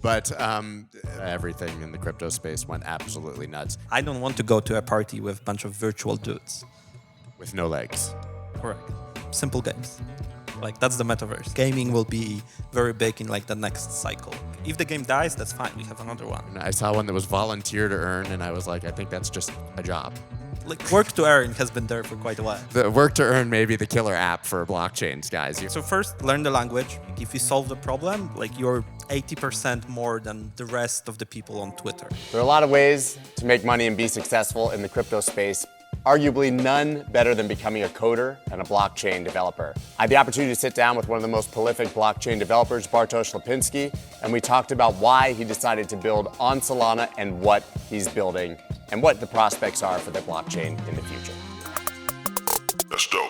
But everything in the crypto space went absolutely nuts I don't want to go to a party with a bunch of virtual dudes. with no legs. Correct. Simple games. Like, that's the metaverse. Gaming will be very big in like the next cycle. If the game dies, that's fine. We have another one. And I saw one that was volunteer to earn, and I was like, I think that's just a job. Like, work to earn has been there for quite a while. The work to earn may be the killer app for blockchains, guys. So first, learn the language. If you solve the problem, like, you're 80% more than the rest of the people on Twitter. There are a lot of ways to make money and be successful in the crypto space. Arguably none better than becoming a coder and a blockchain developer. I had the opportunity to sit down with one of the most prolific blockchain developers, Bartosz Lipinski, and we talked about why he decided to build on Solana and what he's building and what the prospects are for the blockchain in the future. That's dope.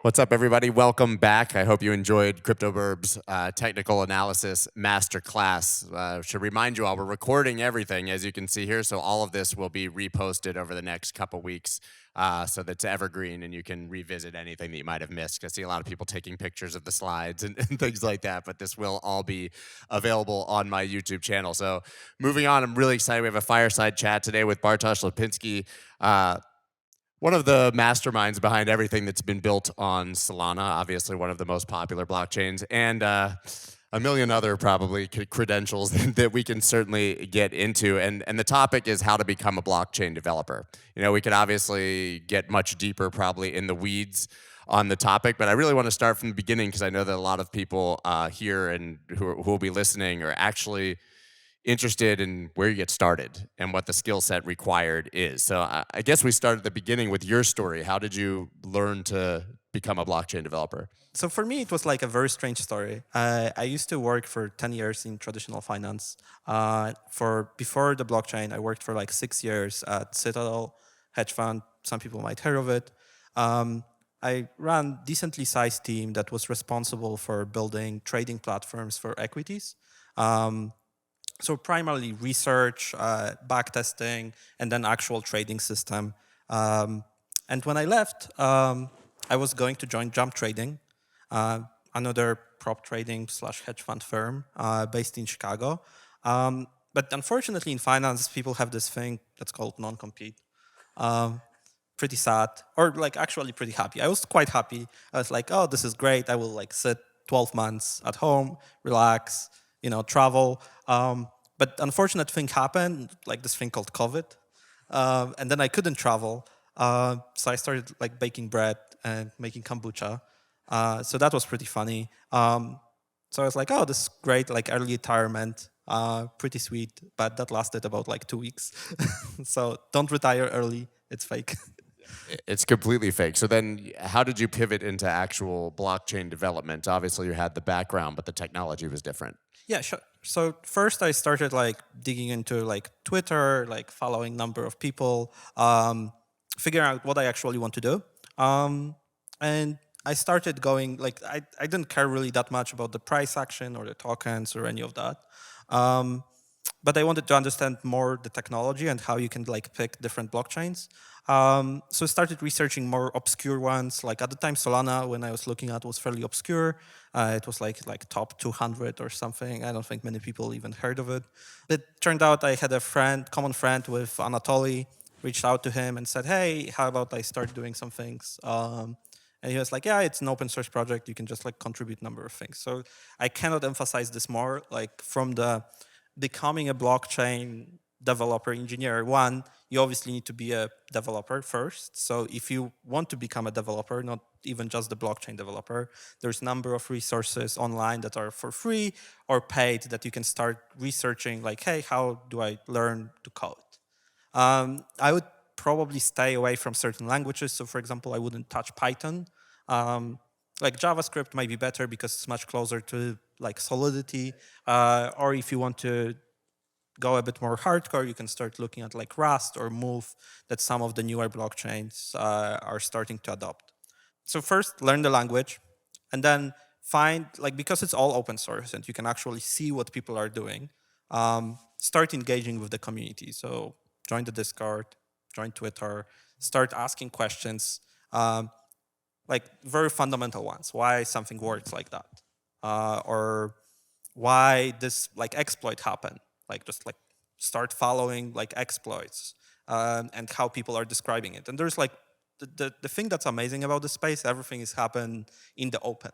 What's up, everybody? Welcome back. I hope you enjoyed CryptoBurb's technical analysis masterclass. Should remind you all, we're recording everything, as you can see here, so all of this will be reposted over the next couple weeks, so that's evergreen, and you can revisit anything that you might have missed. I see a lot of people taking pictures of the slides and things like that, but this will all be available on my YouTube channel. So moving on, I'm really excited. We have a fireside chat today with Bartosz Lipinski, one of the masterminds behind everything that's been built on Solana, obviously one of the most popular blockchains, and a million other probably credentials that we can certainly get into. And the topic is how to become a blockchain developer. You know, we could obviously get much deeper probably in the weeds on the topic, but I really want to start from the beginning because I know that a lot of people here and who will be listening are actually interested in where you get started and what the skill set required is. So I guess we start at the beginning with your story. How did you learn to become a blockchain developer? So for me, it was like a very strange story. I used to work for 10 years in traditional finance. Before the blockchain, I worked for like 6 years at Citadel hedge fund. Some people might hear of it. I ran decently sized team that was responsible for building trading platforms for equities. So primarily research, backtesting, and then actual trading system. And when I left, I was going to join Jump Trading, another prop trading / hedge fund firm based in Chicago. But unfortunately in finance, people have this thing that's called non-compete. Pretty sad, or like actually pretty happy. I was quite happy. I was like, oh, this is great. I will like sit 12 months at home, relax, travel. But unfortunate thing happened, like this thing called COVID. And then I couldn't travel. So I started like baking bread and making kombucha. So that was pretty funny. So I was like, oh, this is great, like early retirement, pretty sweet. But that lasted about like 2 weeks. So don't retire early, it's fake. It's completely fake. So then how did you pivot into actual blockchain development? Obviously you had the background, but the technology was different. Yeah, sure. So first I started like digging into like Twitter, like following number of people, figuring out what I actually want to do. And I started going, like, I didn't care really that much about the price action or the tokens or any of that. But I wanted to understand more the technology and how you can like pick different blockchains. So I started researching more obscure ones. Like at the time, Solana, when I was looking at, was fairly obscure. It was like top 200 or something. I don't think many people even heard of it. It turned out I had a common friend with Anatoly, reached out to him and said, hey, how about I start doing some things? And he was like, yeah, it's an open source project. You can just like contribute number of things. So I cannot emphasize this more. Like from the becoming a blockchain developer engineer, one, you obviously need to be a developer first. So if you want to become a developer, not even just the blockchain developer, there's a number of resources online that are for free or paid that you can start researching like, hey, how do I learn to code? I would probably stay away from certain languages. So for example, I wouldn't touch Python. Like JavaScript might be better because it's much closer to like Solidity. Or if you want to go a bit more hardcore, you can start looking at like Rust or Move that some of the newer blockchains are starting to adopt. So first, learn the language, and then find, like, because it's all open source and you can actually see what people are doing, start engaging with the community. So join the Discord, join Twitter, start asking questions, like very fundamental ones. Why something works like that, or why this like exploit happened. Like just like start following like exploits and how people are describing it. And there's like the thing that's amazing about the space, everything is happening in the open.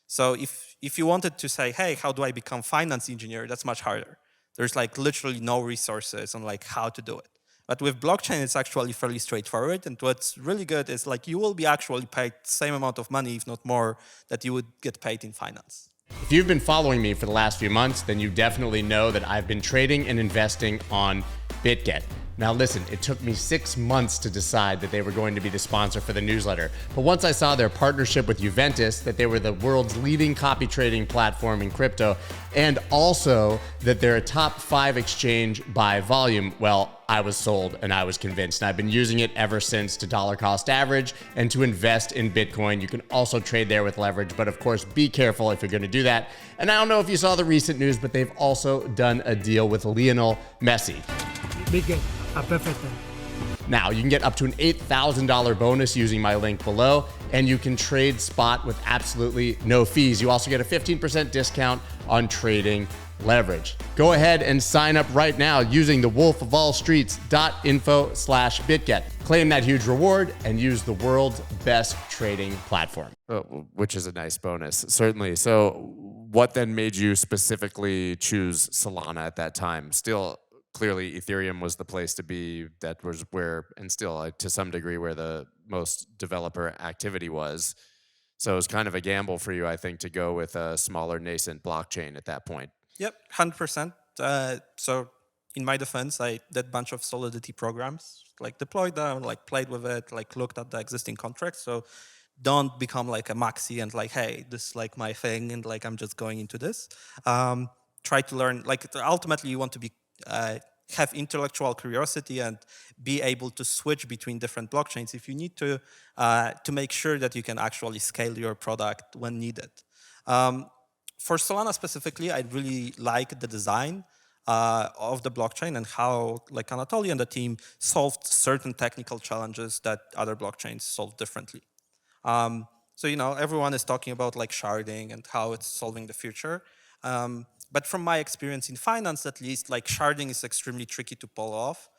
So if you wanted to say, hey, how do I become finance engineer? That's much harder. There's like literally no resources on like how to do it. But with blockchain, it's actually fairly straightforward. And what's really good is like you will be actually paid the same amount of money, if not more, that you would get paid in finance. If you've been following me for the last few months, then you definitely know that I've been trading and investing on BITGET. Now listen, it took me 6 months to decide that they were going to be the sponsor for the newsletter. But once I saw their partnership with Juventus, that they were the world's leading copy trading platform in crypto, and also that they're a top 5 exchange by volume, well, I was sold and I was convinced. And I've been using it ever since to dollar cost average and to invest in Bitcoin. You can also trade there with leverage, but of course, be careful if you're going to do that. And I don't know if you saw the recent news, but they've also done a deal with Lionel Messi. BITGET, a perfect. Now, you can get up to an $8,000 bonus using my link below, and you can trade spot with absolutely no fees. You also get a 15% discount on trading leverage. Go ahead and sign up right now using the wolfofallstreets.info/BitGet. Claim that huge reward and use the world's best trading platform. Which is a nice bonus, certainly. So what then made you specifically choose Solana at that time? Still, clearly Ethereum was the place to be. That was where, and still to some degree, where the most developer activity was. So it was kind of a gamble for you, I think, to go with a smaller nascent blockchain at that point. Yep, 100%. So in my defense, I did a bunch of Solidity programs, like deployed them, like played with it, like looked at the existing contracts. So don't become like a maxi and like, hey, this is like my thing and like I'm just going into this. Try to learn, like ultimately you want to be have intellectual curiosity and be able to switch between different blockchains if you need to make sure that you can actually scale your product when needed. For Solana specifically, I really like the design of the blockchain and how like Anatoly and the team solved certain technical challenges that other blockchains solve differently. So, you know, everyone is talking about like sharding and how it's solving the future. But from my experience in finance, at least, like sharding is extremely tricky to pull off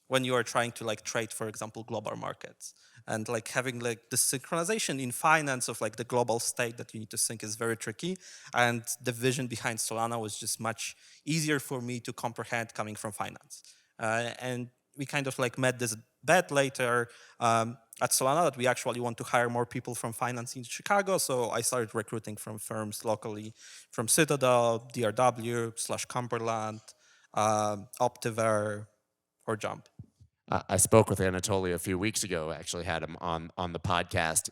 when you are trying to like trade, for example, global markets. And like having like the synchronization in finance of like the global state that you need to sync is very tricky. And the vision behind Solana was just much easier for me to comprehend coming from finance. And we kind of like met this bet later at Solana that we actually want to hire more people from finance in Chicago. So I started recruiting from firms locally, from Citadel, DRW/Cumberland, Optiver, or Jump. I spoke with Anatoly a few weeks ago, actually had him on the podcast,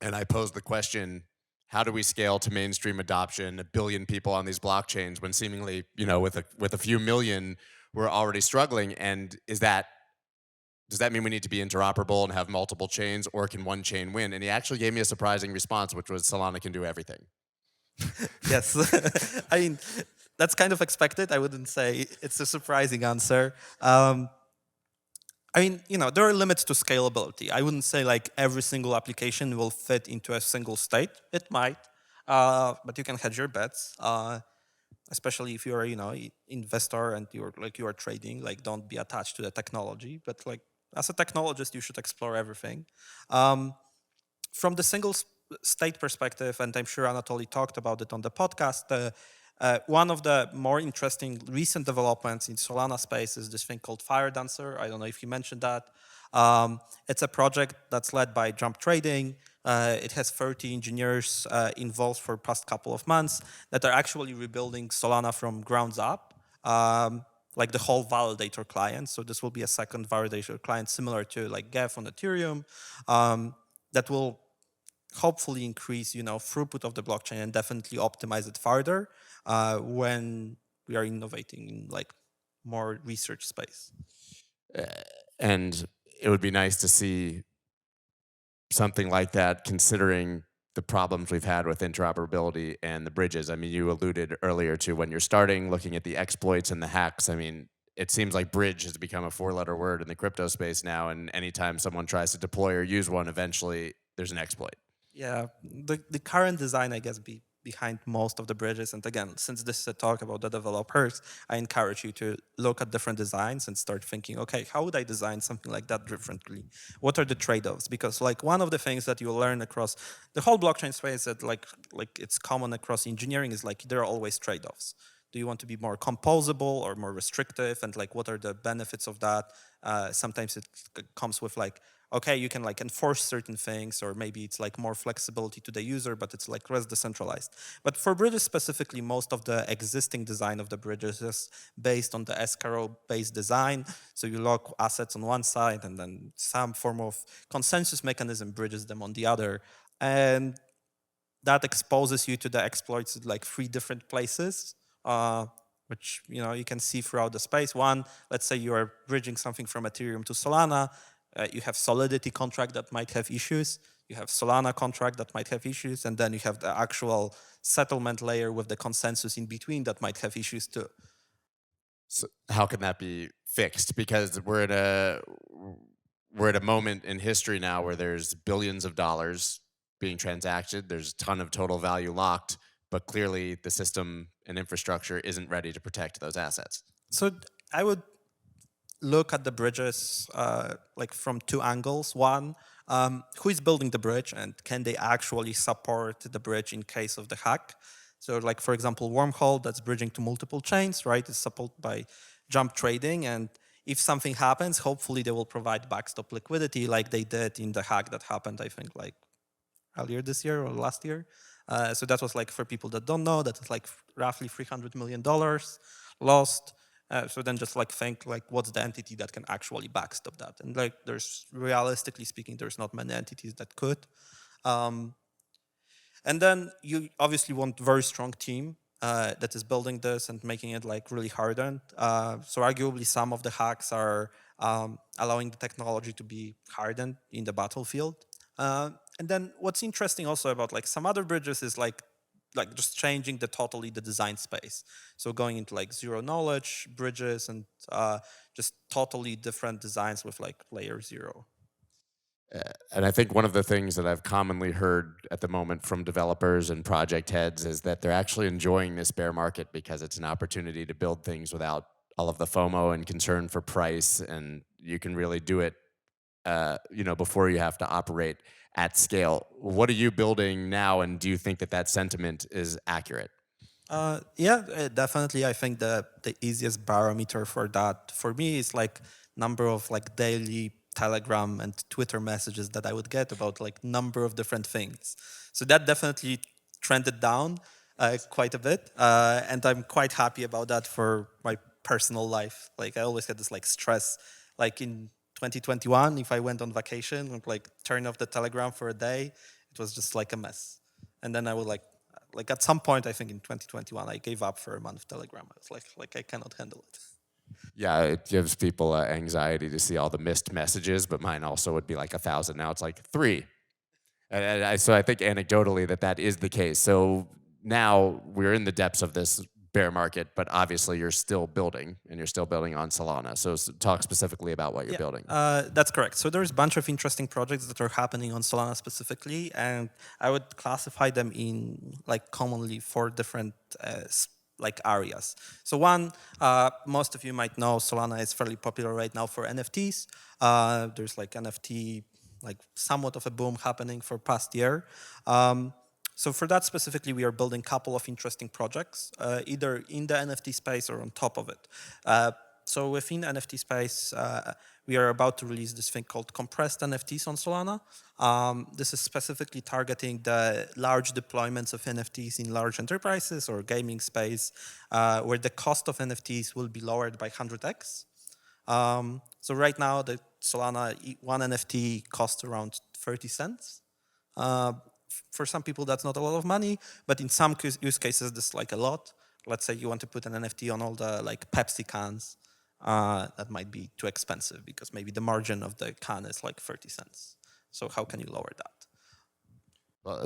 and I posed the question, how do we scale to mainstream adoption, 1 billion people on these blockchains when seemingly, you know, with a few million, we're already struggling? And does that mean we need to be interoperable and have multiple chains, or can one chain win? And he actually gave me a surprising response, which was Solana can do everything. Yes, I mean, that's kind of expected. I wouldn't say it's a surprising answer. I mean, you know, there are limits to scalability. I wouldn't say like every single application will fit into a single state. It might, but you can hedge your bets, especially if you're, you know, investor and you are trading. Like, don't be attached to the technology. But like, as a technologist, you should explore everything. From the single state perspective, and I'm sure Anatoly talked about it on the podcast, one of the more interesting recent developments in Solana space is this thing called Fire Dancer. I don't know if you mentioned that. It's a project that's led by Jump Trading. It has 30 engineers involved for the past couple of months that are actually rebuilding Solana from grounds up, like the whole validator client. So this will be a second validator client similar to like Geth on Ethereum that will hopefully increase, you know, throughput of the blockchain and definitely optimize it further when we are innovating in like more research space. And it would be nice to see something like that, considering the problems we've had with interoperability and the bridges. I mean, you alluded earlier to when you're starting looking at the exploits and the hacks. I mean, it seems like bridge has become a four-letter word in the crypto space now, and anytime someone tries to deploy or use one, eventually there's an exploit. Yeah, the current design, I guess, behind most of the bridges. And again, since this is a talk about the developers, I encourage you to look at different designs and start thinking, okay, how would I design something like that differently? What are the trade-offs? Because like one of the things that you learn across the whole blockchain space that like it's common across engineering is like there are always trade-offs. Do you want to be more composable or more restrictive? And like, what are the benefits of that? Sometimes it comes with like, okay, you can like enforce certain things, or maybe it's like more flexibility to the user, but it's like less decentralized. But for bridges specifically, most of the existing design of the bridges is based on the escrow-based design. So you lock assets on one side, and then some form of consensus mechanism bridges them on the other. And that exposes you to the exploits at like 3 different places, which you can see throughout the space. One, let's say you are bridging something from Ethereum to Solana. You have Solidity contract that might have issues. You have Solana contract that might have issues, and then you have the actual settlement layer with the consensus in between that might have issues too. So how can that be fixed? Because we're at a moment in history now where there's billions of dollars being transacted. There's a ton of total value locked, but clearly the system and infrastructure isn't ready to protect those assets. So I would look at the bridges like from 2 angles. One, who is building the bridge, and can they actually support the bridge in case of the hack? So like, for example, Wormhole, that's bridging to multiple chains, right? It's supported by jump trading. And if something happens, hopefully they will provide backstop liquidity like they did in the hack that happened, I think, like earlier this year or last year. So that was like, for people that don't know, that is like roughly $300 million lost. So then just like think like, what's the entity that can actually backstop that? And like, realistically speaking, there's not many entities that could. And then you obviously want very strong team that is building this and making it like really hardened. So arguably some of the hacks are allowing the technology to be hardened in the battlefield. And then what's interesting also about like some other bridges is like just changing the design space. So going into like zero knowledge bridges and just totally different designs with like layer 0. And I think one of the things that I've commonly heard at the moment from developers and project heads is that they're actually enjoying this bear market because it's an opportunity to build things without all of the FOMO and concern for price, and you can really do it before you have to operate at scale. What are you building now, and do you think that that sentiment is accurate? Yeah, definitely. I think the easiest barometer for that for me is like number of like daily Telegram and Twitter messages that I would get about like number of different things. So that definitely trended down quite a bit, and I'm quite happy about that for my personal life. Like I always had this like stress, like in 2021, if I went on vacation and like turn off the Telegram for a day, it was just like a mess. And then I would like at some point, I think in 2021, I gave up for a month Telegram. I was like I cannot handle it. Yeah, it gives people anxiety to see all the missed messages, but mine also would be like 1,000. Now it's like 3. So I think anecdotally that is the case. So now we're in the depths of this bear market, but obviously you're still building, and you're still building on Solana. So talk specifically about what you're building. That's correct. So there's a bunch of interesting projects that are happening on Solana specifically, and I would classify them in like commonly 4 different like areas. So one, most of you might know Solana is fairly popular right now for NFTs. There's like NFT, like somewhat of a boom happening for past year. So for that specifically, we are building a couple of interesting projects, either in the NFT space or on top of it. So within NFT space, we are about to release this thing called compressed NFTs on Solana. This is specifically targeting the large deployments of NFTs in large enterprises or gaming space, where the cost of NFTs will be lowered by 100x. So right now, the Solana one NFT costs around 30 cents. For some people, that's not a lot of money, but in some use cases, this is like a lot. Let's say you want to put an NFT on all the like Pepsi cans. That might be too expensive because maybe the margin of the can is like 30 cents. So how can you lower that?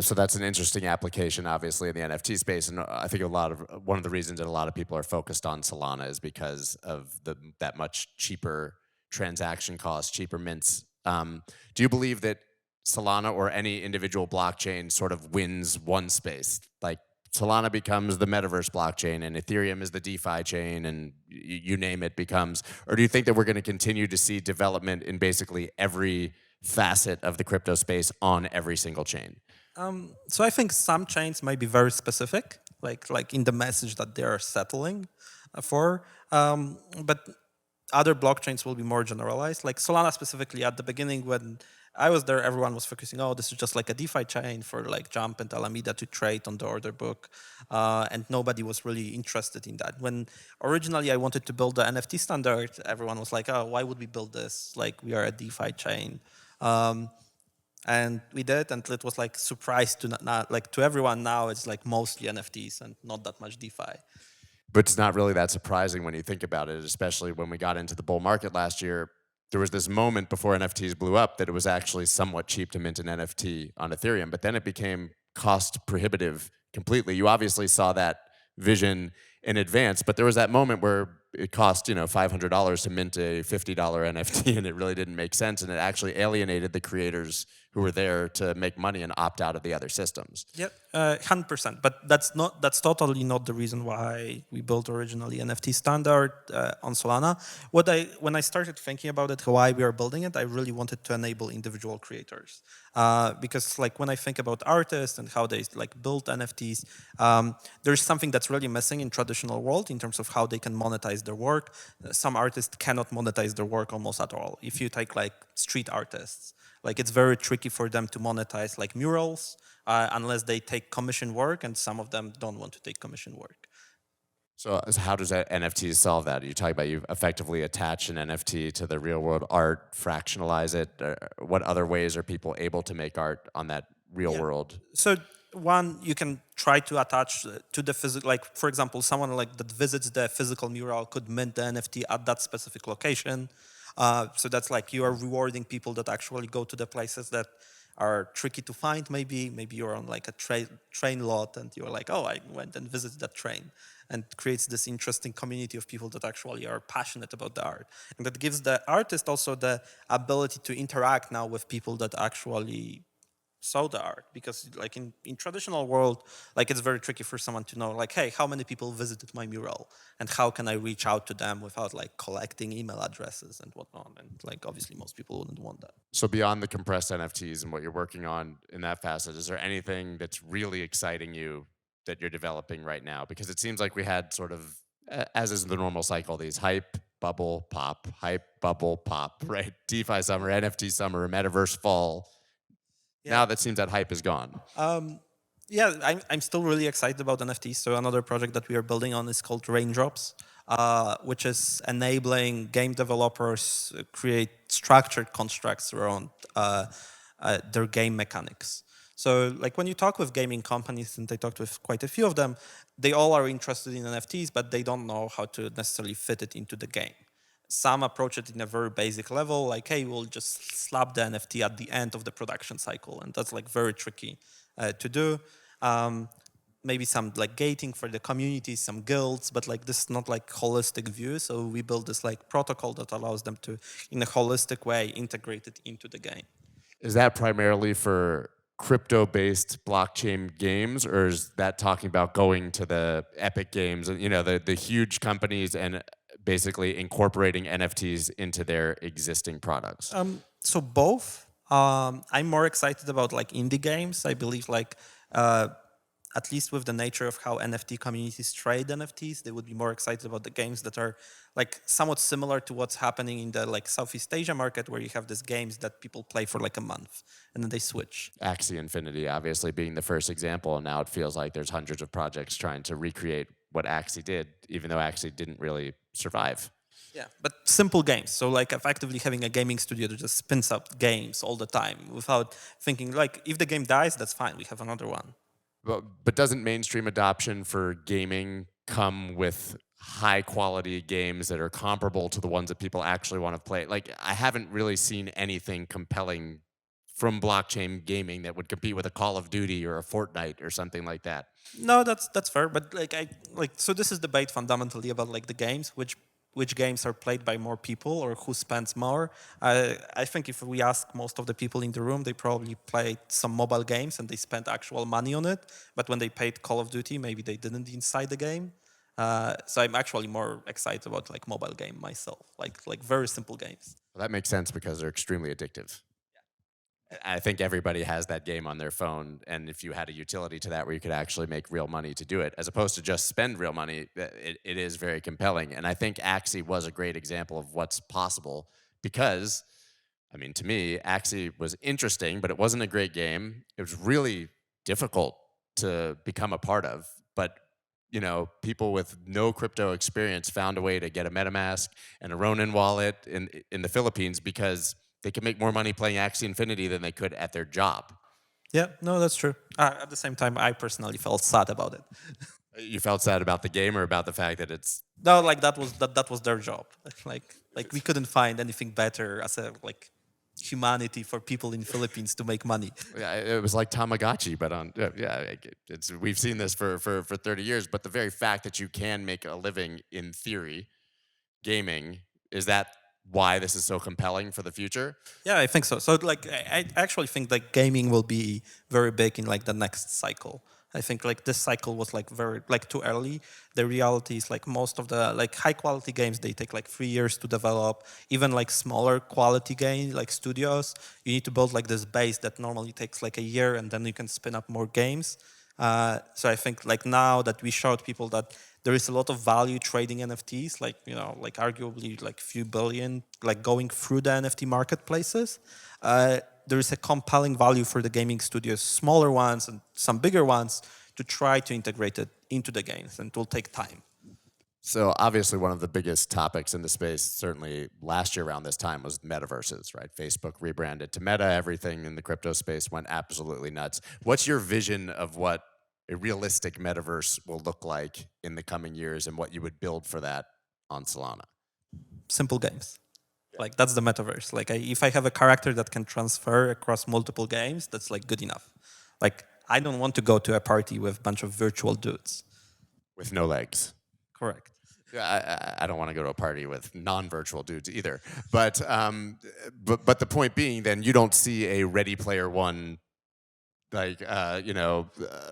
So that's an interesting application, obviously, in the NFT space, and I think one of the reasons that a lot of people are focused on Solana is because of that much cheaper transaction costs, cheaper mints. Do you believe that Solana or any individual blockchain sort of wins one space? Like Solana becomes the metaverse blockchain, and Ethereum is the DeFi chain, and you name it becomes. Or do you think that we're going to continue to see development in basically every facet of the crypto space on every single chain? So I think some chains might be very specific, like in the message that they are settling for, but other blockchains will be more generalized. Like Solana specifically, at the beginning when I was there, everyone was focusing, oh, this is just like a DeFi chain for like Jump and Alameda to trade on the order book, and nobody was really interested in that. When originally I wanted to build the NFT standard, everyone was like, oh, why would we build this? Like we are a DeFi chain. And we did, and it was like surprise to to everyone now. It's like mostly NFTs and not that much DeFi. But it's not really that surprising when you think about it, especially when we got into the bull market last year. There was this moment before NFTs blew up that it was actually somewhat cheap to mint an NFT on Ethereum, but then it became cost prohibitive completely. You obviously saw that vision in advance, but there was that moment where it cost, $500 to mint a $50 NFT, and it really didn't make sense, and it actually alienated the creators who were there to make money and opt out of the other systems. Yep, 100%. But that's totally not the reason why we built originally NFT standard on Solana. When I started thinking about it, why we are building it, I really wanted to enable individual creators. Because like when I think about artists and how they like build NFTs, there's something that's really missing in traditional world in terms of how they can monetize their work. Some artists cannot monetize their work almost at all. If you take like street artists, like it's very tricky for them to monetize like murals unless they take commission work, and some of them don't want to take commission work. So how does that NFT solve that? You talk about you effectively attach an NFT to the real world art, fractionalize it. What other ways are people able to make art on that real world? So one, you can try to attach to the physical, like for example, someone like that visits the physical mural could mint the NFT at that specific location. So that's like you are rewarding people that actually go to the places that are tricky to find. Maybe you're on like a train lot and you're like, oh, I went and visited that train, and creates this interesting community of people that actually are passionate about the art. And that gives the artist also the ability to interact now with people that actually saw the art, because like in traditional world, like it's very tricky for someone to know like, hey, how many people visited my mural and how can I reach out to them without like collecting email addresses and whatnot. And like obviously most people wouldn't want that. So beyond the compressed NFTs and what you're working on in that facet, is there anything that's really exciting you that you're developing right now? Because it seems like we had sort of, as is the normal cycle, these hype, bubble, pop, right? DeFi summer, NFT summer, metaverse fall. Yeah. Now that seems that hype is gone. Yeah, I'm still really excited about NFTs. So another project that we are building on is called Raindrops, which is enabling game developers create structured constructs around their game mechanics. So like when you talk with gaming companies, and I talked with quite a few of them, they all are interested in NFTs, but they don't know how to necessarily fit it into the game. Some approach it in a very basic level, like, hey, we'll just slap the NFT at the end of the production cycle. And that's like very tricky to do. Maybe some like gating for the community, some guilds, but like this is not like holistic view. So we build this like protocol that allows them to, in a holistic way, integrate it into the game. Is that primarily for crypto-based blockchain games, or is that talking about going to the Epic Games and the huge companies and basically incorporating NFTs into their existing products? So both. I'm more excited about like indie games. I believe like at least with the nature of how NFT communities trade NFTs, they would be more excited about the games that are like somewhat similar to what's happening in the like Southeast Asia market, where you have these games that people play for like a month and then they switch. Axie Infinity obviously being the first example, and now it feels like there's hundreds of projects trying to recreate what Axie did, even though Axie didn't really survive. Yeah, but simple games. So like effectively having a gaming studio that just spins up games all the time without thinking like, if the game dies, that's fine, we have another one. But doesn't mainstream adoption for gaming come with high quality games that are comparable to the ones that people actually want to play? Like, I haven't really seen anything compelling from blockchain gaming that would compete with a Call of Duty or a Fortnite or something like that. No, that's fair. But so this is debate fundamentally about like the games, which games are played by more people or who spends more. I think if we ask most of the people in the room, they probably played some mobile games and they spent actual money on it. But when they paid Call of Duty, maybe they didn't inside the game. So I'm actually more excited about like mobile game myself, like very simple games. Well, that makes sense because they're extremely addictive. I think everybody has that game on their phone, and if you had a utility to that where you could actually make real money to do it, as opposed to just spend real money, it is very compelling. And I think Axie was a great example of what's possible because, I mean, to me, Axie was interesting, but it wasn't a great game. It was really difficult to become a part of, but people with no crypto experience found a way to get a MetaMask and a Ronin wallet in the Philippines because they could make more money playing Axie Infinity than they could at their job. Yeah, no, that's true. At the same time, I personally felt sad about it. You felt sad about the game or about the fact that it's... No, like that was their job. Like we couldn't find anything better as a humanity for people in Philippines to make money. Yeah, it was like Tamagotchi, but we've seen this for 30 years, but the very fact that you can make a living in theory gaming, is that why this is so compelling for the future? Yeah, I think so. So I actually think that gaming will be very big in like the next cycle. I think like this cycle was like very too early. The reality is like most of the like high quality games, they take like 3 years to develop. Even like smaller quality games like studios, you need to build like this base that normally takes like a year, and then you can spin up more games. So I think like now that we showed people that there is a lot of value trading NFTs, like arguably like few billion, like going through the NFT marketplaces. There is a compelling value for the gaming studios, smaller ones and some bigger ones, to try to integrate it into the games, and it will take time. So obviously one of the biggest topics in the space, certainly last year around this time, was metaverses, right? Facebook rebranded to Meta. Everything in the crypto space went absolutely nuts. What's your vision of what a realistic metaverse will look like in the coming years and what you would build for that on Solana? Simple games. Like that's the metaverse. Like if I have a character that can transfer across multiple games, that's like good enough. Like I don't want to go to a party with a bunch of virtual dudes. With no legs. Correct. Yeah, I don't want to go to a party with non-virtual dudes either. But the point being, then you don't see a Ready Player One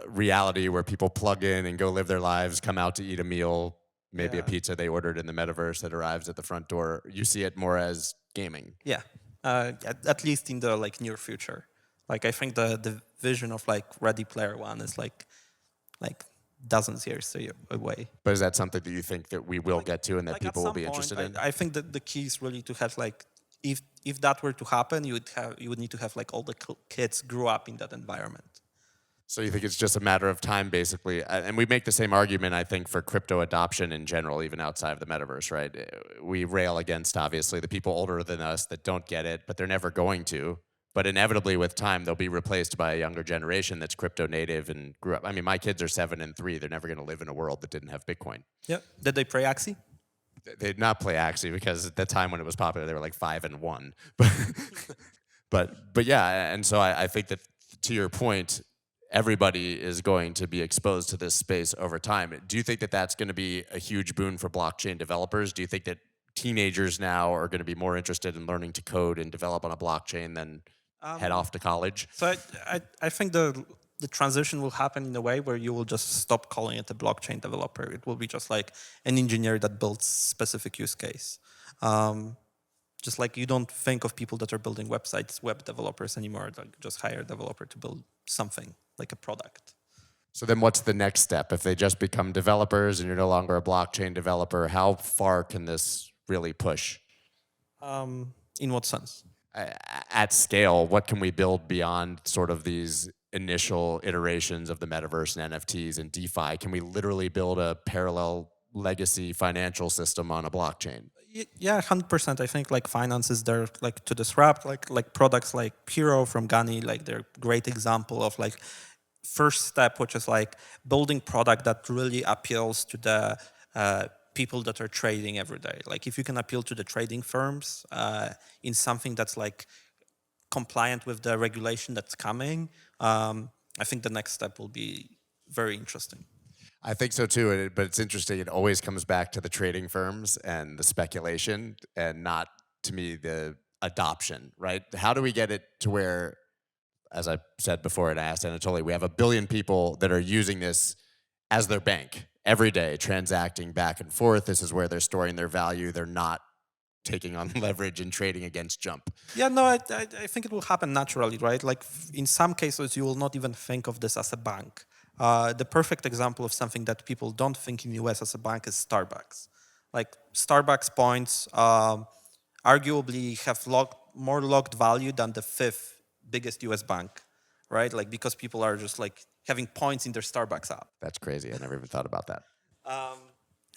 reality where people plug in and go live their lives, come out to eat a meal, maybe a pizza they ordered in the metaverse that arrives at the front door. You see it more as gaming. Yeah, at least in the like near future. Like I think the vision of like Ready Player One is like dozens years away. But is that something that you think that we will get to and that Like people at will some be point, interested in? I think that the key is really to have like if that were to happen, you would need to have like all the kids grew up in that environment. So you think it's just a matter of time, basically? And we make the same argument, I think, for crypto adoption in general, even outside of the metaverse, right? We rail against, obviously, the people older than us that don't get it, but they're never going to. But inevitably, with time, they'll be replaced by a younger generation that's crypto native and grew up. I mean, my kids are 7 and 3. They're never going to live in a world that didn't have Bitcoin. Yeah. Did they play Axie? They did not play Axie because at the time when it was popular, they were like 5 and 1. But yeah, and so I think that, to your point, everybody is going to be exposed to this space over time. Do you think that that's going to be a huge boon for blockchain developers? Do you think that teenagers now are going to be more interested in learning to code and develop on a blockchain than head off to college? So I think the transition will happen in a way where you will just stop calling it a blockchain developer. It will be just like an engineer that builds specific use case. Just like you don't think of people that are building websites, web developers anymore. Like just hire a developer to build something like a product. So then what's the next step? If they just become developers and you're no longer a blockchain developer, how far can this really push? In what sense? At scale, what can we build beyond sort of these initial iterations of the metaverse and NFTs and DeFi? Can we literally build a parallel legacy financial system on a blockchain? Yeah, 100%. I think like finance is there like to disrupt like products like Hero from Gani, like they're great example of like first step, which is like building product that really appeals to the people that are trading every day. Like if you can appeal to the trading firms in something that's like compliant with the regulation that's coming, I think the next step will be very interesting. I think so too, but it's interesting. It always comes back to the trading firms and the speculation, and not, to me, the adoption, right? How do we get it to where, as I said before and I asked Anatoly, we have 1 billion people that are using this as their bank every day, transacting back and forth. This is where they're storing their value. They're not taking on leverage and trading against jump. Yeah, no, I think it will happen naturally, right? Like in some cases, you will not even think of this as a bank. The perfect example of something that people don't think in the US as a bank is Starbucks. Like Starbucks points arguably have more locked value than the 5th biggest US bank, right? Like because people are just like having points in their Starbucks app. That's crazy. I never even thought about that.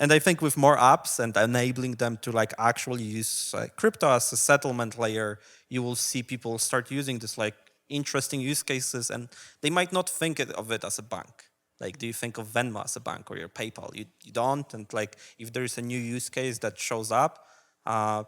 And I think with more apps and enabling them to like actually use crypto as a settlement layer, you will see people start using this like interesting use cases, and they might not think of it as a bank. Like, do you think of Venmo as a bank or your PayPal? You don't, and like if there is a new use case that shows up,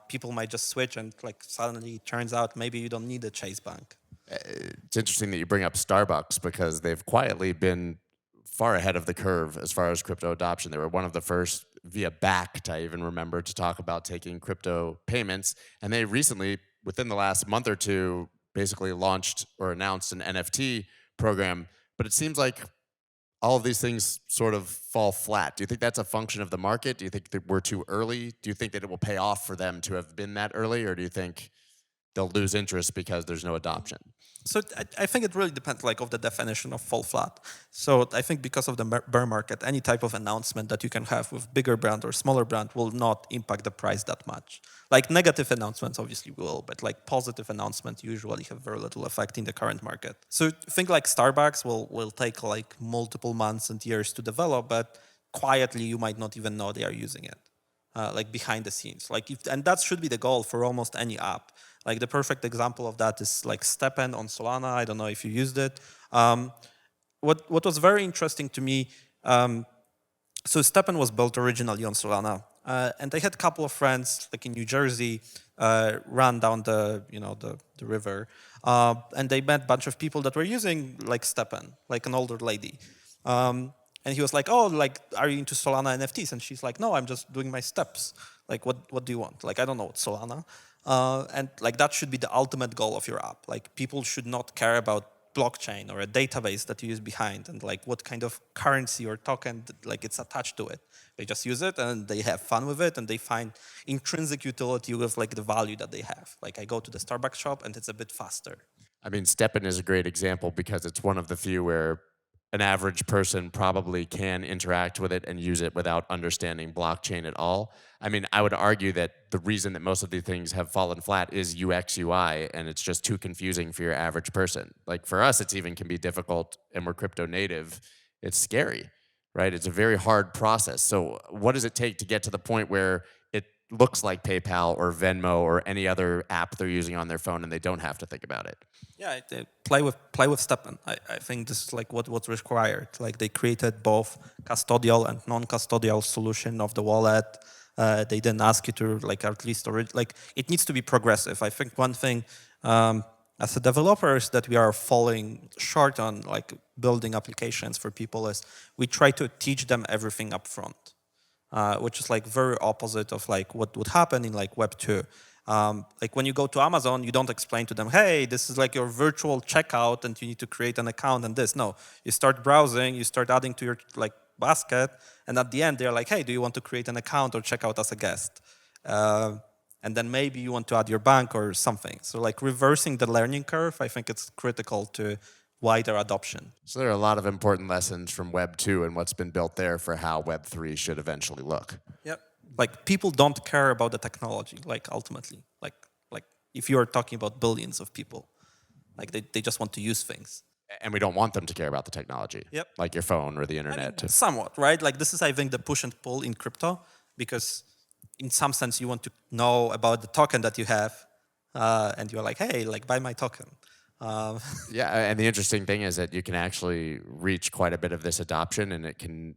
people might just switch, and like suddenly it turns out maybe you don't need a Chase Bank. It's interesting that you bring up Starbucks, because they've quietly been far ahead of the curve as far as crypto adoption. They were one of the first via BACT, I even remember, to talk about taking crypto payments. And they recently, within the last month or two, basically launched or announced an NFT program. But it seems like all of these things sort of fall flat. Do you think that's a function of the market? Do you think that we're too early? Do you think that it will pay off for them to have been that early? Or do you think they'll lose interest because there's no adoption? So I think it really depends like of the definition of fall flat. So I think because of the bear market, any type of announcement that you can have with bigger brand or smaller brand will not impact the price that much. Like negative announcements obviously will, but like positive announcements usually have very little effect in the current market. So think like Starbucks will take like multiple months and years to develop, but quietly you might not even know they are using it. Like behind the scenes, and that should be the goal for almost any app. Like the perfect example of that is like Stepen on Solana. I don't know if you used it. What was very interesting to me, so Stepen was built originally on Solana, and I had a couple of friends like in New Jersey run down the river, and they met a bunch of people that were using like Stepen, like an older lady. And he was like, oh, like, are you into Solana NFTs? And she's like, no, I'm just doing my steps. Like, what do you want? Like, I don't know what's Solana. And like, that should be the ultimate goal of your app. Like, people should not care about blockchain or a database that you use behind and like what kind of currency or token like it's attached to it. They just use it and they have fun with it and they find intrinsic utility with like the value that they have. Like, I go to the Starbucks shop and it's a bit faster. I mean, Stepen is a great example because it's one of the few where an average person probably can interact with it and use it without understanding blockchain at all. I mean, I would argue that the reason that most of these things have fallen flat is UX, UI, and it's just too confusing for your average person. Like for us, it's even can be difficult, and we're crypto native. It's scary, right? It's a very hard process. So what does it take to get to the point where it looks like PayPal or Venmo or any other app they're using on their phone and they don't have to think about it? Yeah, play with Stepen. I think this is like what's required. Like they created both custodial and non-custodial solution of the wallet. They didn't ask you to like at least like it needs to be progressive. I think one thing as a developers that we are falling short on like building applications for people is we try to teach them everything up front, which is like very opposite of like what would happen in like Web 2. Like when you go to Amazon, you don't explain to them, hey, this is like your virtual checkout and you need to create an account and this. No, you start browsing, you start adding to your like basket, and at the end they're like, hey, do you want to create an account or check out as a guest? And then maybe you want to add your bank or something. So like reversing the learning curve, I think it's critical to wider adoption. So there are a lot of important lessons from Web 2 and what's been built there for how Web 3 should eventually look. Yep. Like people don't care about the technology, like ultimately. Like if you're talking about billions of people, like they just want to use things. And we don't want them to care about the technology. Yep. Like your phone or the internet. I mean, somewhat, right? Like this is, I think, the push and pull in crypto, because in some sense you want to know about the token that you have, and you're like, hey, like buy my token. Yeah, and the interesting thing is that you can actually reach quite a bit of this adoption, and it can,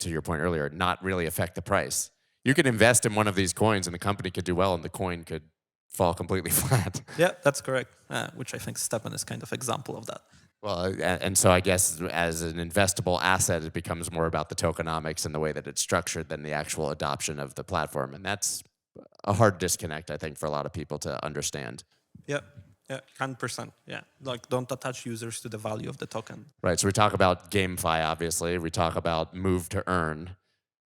to your point earlier, not really affect the price. You could invest in one of these coins and the company could do well and the coin could fall completely flat. Yeah, that's correct. Which I think Stepan is kind of example of that. Well, and so I guess as an investable asset, it becomes more about the tokenomics and the way that it's structured than the actual adoption of the platform. And that's a hard disconnect, I think, for a lot of people to understand. Yeah, 100%. Yeah, like don't attach users to the value of the token. Right, so we talk about GameFi, obviously. We talk about move to earn.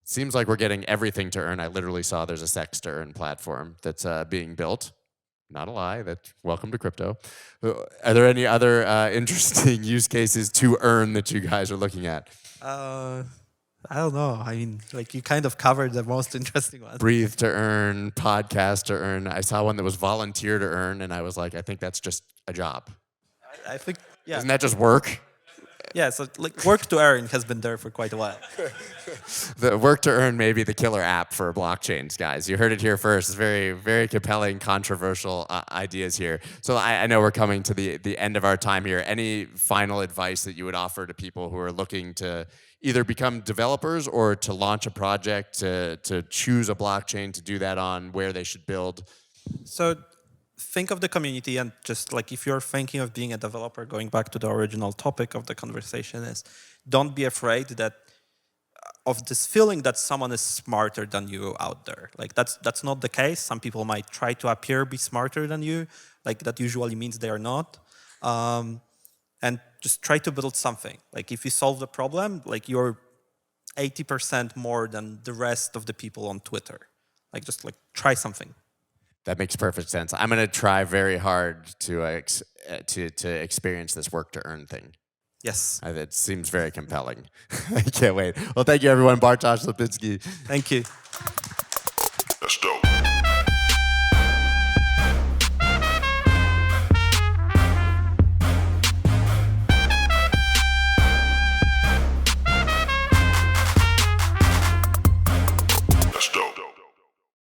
Seems like we're getting everything to earn. I literally saw there's a sex to earn platform that's being built. Not a lie. Welcome to crypto. Are there any other interesting use cases to earn that you guys are looking at? I don't know. I mean, like you kind of covered the most interesting ones. Breathe to earn, podcast to earn. I saw one that was volunteer to earn, and I was like, I think that's just a job. I think, yeah. Isn't that just work? Yeah, so like work to earn has been there for quite a while. The work to earn may be the killer app for blockchains, guys. You heard it here first. It's very, very compelling, controversial ideas here. So I know we're coming to the end of our time here. Any final advice that you would offer to people who are looking to either become developers or to launch a project, to choose a blockchain to do that on, where they should build? So think of the community, and just like if you're thinking of being a developer, going back to the original topic of the conversation, is don't be afraid that of this feeling that someone is smarter than you out there. Like that's not the case. Some people might try to appear be smarter than you. Like that usually means they are not. And just try to build something. Like if you solve the problem, like you're 80% more than the rest of the people on Twitter. Like just like try something. That makes perfect sense. I'm going to try very hard to experience this work to earn thing. Yes. It seems very compelling. I can't wait. Well, thank you, everyone. Bartosz Lipinski. Thank you. That's dope.